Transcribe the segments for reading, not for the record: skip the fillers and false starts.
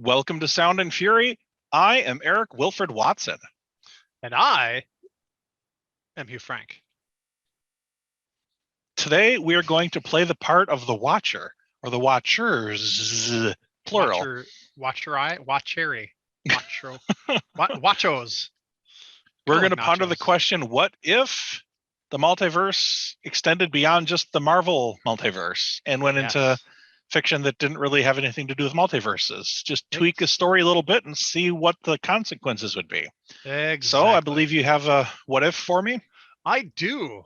Welcome to Sound and Fury. I am Eric Wilfred Watson. And I am Hugh Frank. Today we are going to play the part of the Watcher, or the Watchers, plural. Watchery. Watchos. We're going to ponder the question, what if the multiverse extended beyond just the Marvel multiverse and went into fiction that didn't really have anything to do with multiverses? Just tweak a story a little bit and see what the consequences would be. Exactly. So I believe you have a what if for me? I do.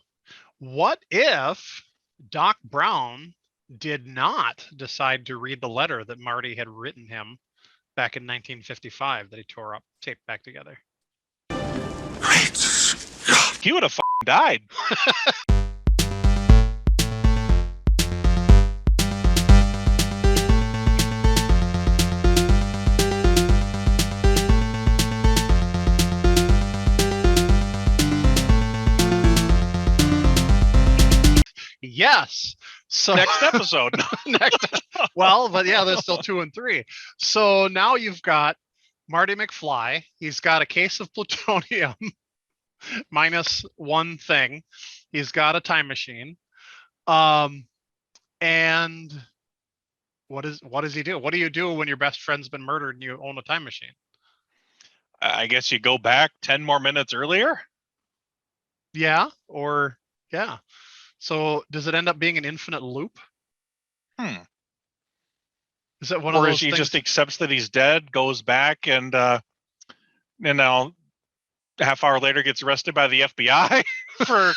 What if Doc Brown did not decide to read the letter that Marty had written him back in 1955 that he tore up, taped back together? Great Scott. He would have died. Yes. So next episode. Well, but yeah, there's still 2 and 3. So now you've got Marty McFly. He's got a case of plutonium minus one thing. He's got a time machine. And what does he do? What do you do when your best friend's been murdered and you own a time machine? I guess you go back 10 more minutes earlier. Yeah. So does it end up being an infinite loop? Is that one of those things? Or he just accepts that he's dead, goes back, and now a half hour later gets arrested by the FBI for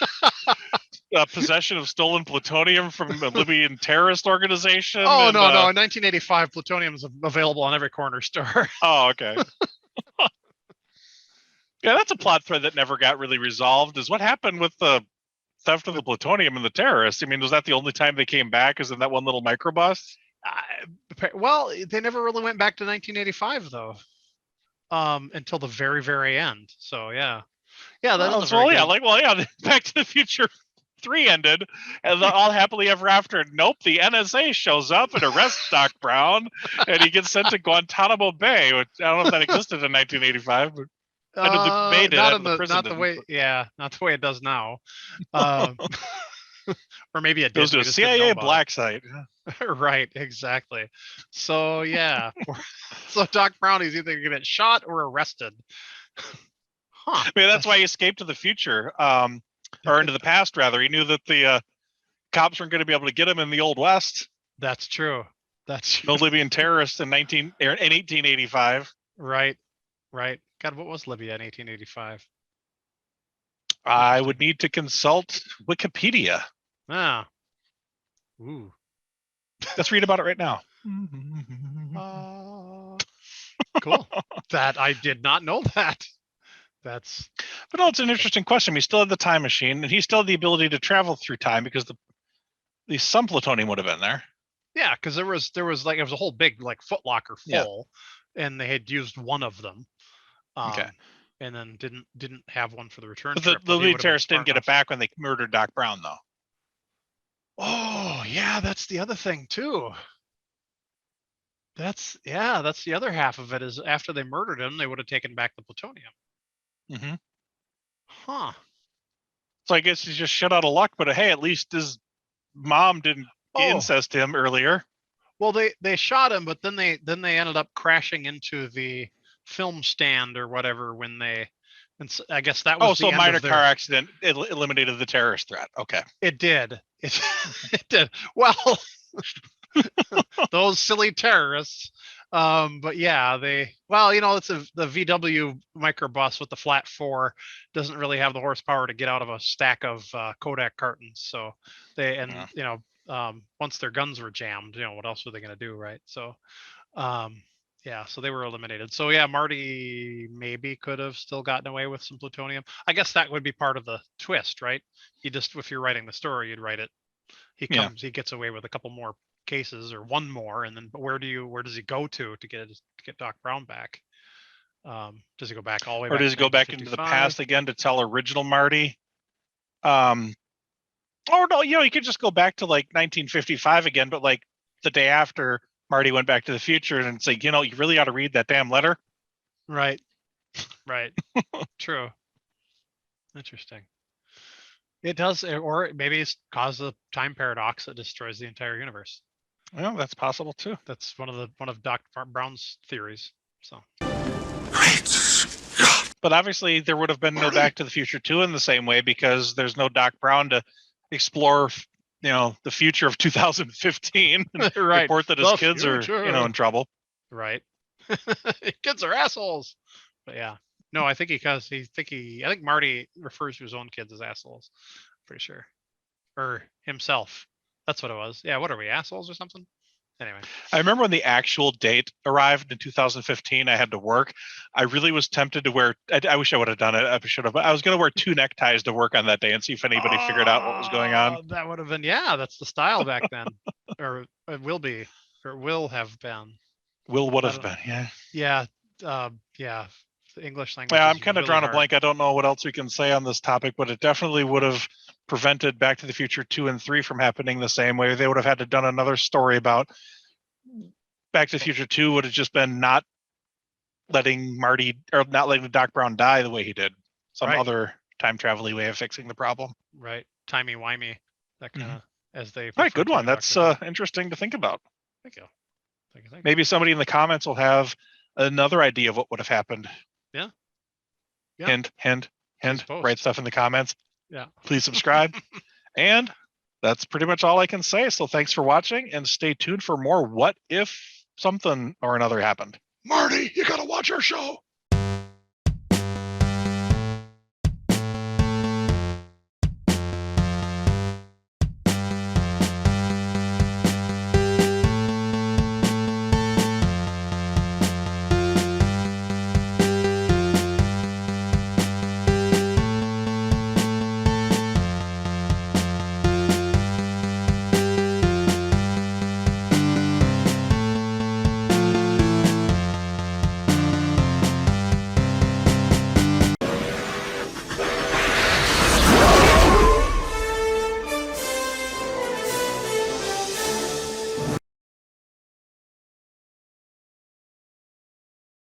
possession of stolen plutonium from a Libyan terrorist organization? Oh, no. In 1985, plutonium is available on every corner store. Oh, okay. Yeah, that's a plot thread that never got really resolved, is what happened with the theft of the plutonium and the terrorists. I mean, was that the only time they came back, is in that one little microbus? Well, they never really went back to 1985, though, until the very, very end. So, yeah. Yeah, that's Back to the Future 3 ended, and all happily ever after. Nope, the NSA shows up and arrests Doc Brown, and he gets sent to Guantanamo Bay, which I don't know if that existed in 1985, but not the way it does now. Or maybe it goes to a CIA black site. Right, exactly. So yeah, so Doc Brown is either gonna get shot or arrested. Maybe that's why he escaped to the future, or into the past rather. He knew that the cops weren't going to be able to get him in the Old West. That's true. No Libyan terrorists in 1885. Right. God, what was Libya in 1885? I would need to consult Wikipedia. Ooh. Let's read about it right now. Cool. That I did not know that. But no, it's an interesting question. We still had the time machine, and he still had the ability to travel through time because at least some plutonium would have been there. Yeah, because there was like, it was a whole big like footlocker full, and they had used one of them. Okay. And then didn't have one for the return trip. The lead terrorists didn't get it back when they murdered Doc Brown, though. Oh yeah, that's the other thing too. That's the other half of it, is after they murdered him, they would have taken back the plutonium. Mm-hmm. Huh. So I guess he's just shit out of luck, but hey, at least his mom didn't incest him earlier. Well, they shot him, but then they ended up crashing into the film stand or whatever when they, and so I guess that was so a minor car accident eliminated the terrorist threat. Okay. It did. It did. Well, those silly terrorists. But yeah, it's the VW microbus with the flat 4 doesn't really have the horsepower to get out of a stack of Kodak cartons. So once their guns were jammed, what else were they going to do, right? So, so they were eliminated. So yeah, Marty maybe could have still gotten away with some plutonium. I guess that would be part of the twist, right? If you're writing the story, you'd write it. He gets away with a couple more cases or one more, and then where does he go to get Doc Brown back? Does he go back all the way back? Or does he go back into the past again to tell original Marty? Or no, you could just go back to like 1955 again, but like the day after Marty went back to the future and it's like, you really ought to read that damn letter. Right. Right. True. Interesting. It does, or maybe it's caused a time paradox that destroys the entire universe. Well, that's possible too. That's one of Doc Brown's theories. So. But obviously, there would have been no Back to the Future 2 in the same way because there's no Doc Brown to explore, the future of 2015 and Right. report that his kids are, in trouble. Right. Kids are assholes. But yeah. No, I think I think Marty refers to his own kids as assholes. Pretty sure. Or himself. That's what it was. Yeah, what are we, assholes or something? Anyway. I remember when the actual date arrived in 2015, I had to work. I really was tempted to wear, I wish I would have done it. I should have. I was going to wear 2 neckties to work on that day and see if anybody figured out what was going on. That would have been, that's the style back then. Or it will be, or will have been. Would have been, yeah. Yeah. The English language. Yeah, I'm kind of drawing a blank. I don't know what else we can say on this topic, but it definitely would have prevented Back to the Future 2 and 3 from happening the same way. They would have had to done another story about Back to the Future 2 would have just been not letting Doc Brown die the way he did. Some other time travel way of fixing the problem. Right. Timey-wimey. That kind of, as they. All right, good one. That's interesting to think about. Thank you. Maybe somebody in the comments will have another idea of what would have happened. Yeah. Hint. Write stuff in the comments. Yeah. Please subscribe. And that's pretty much all I can say. So thanks for watching and stay tuned for more What If Something or Another Happened. Marty, you got to watch our show.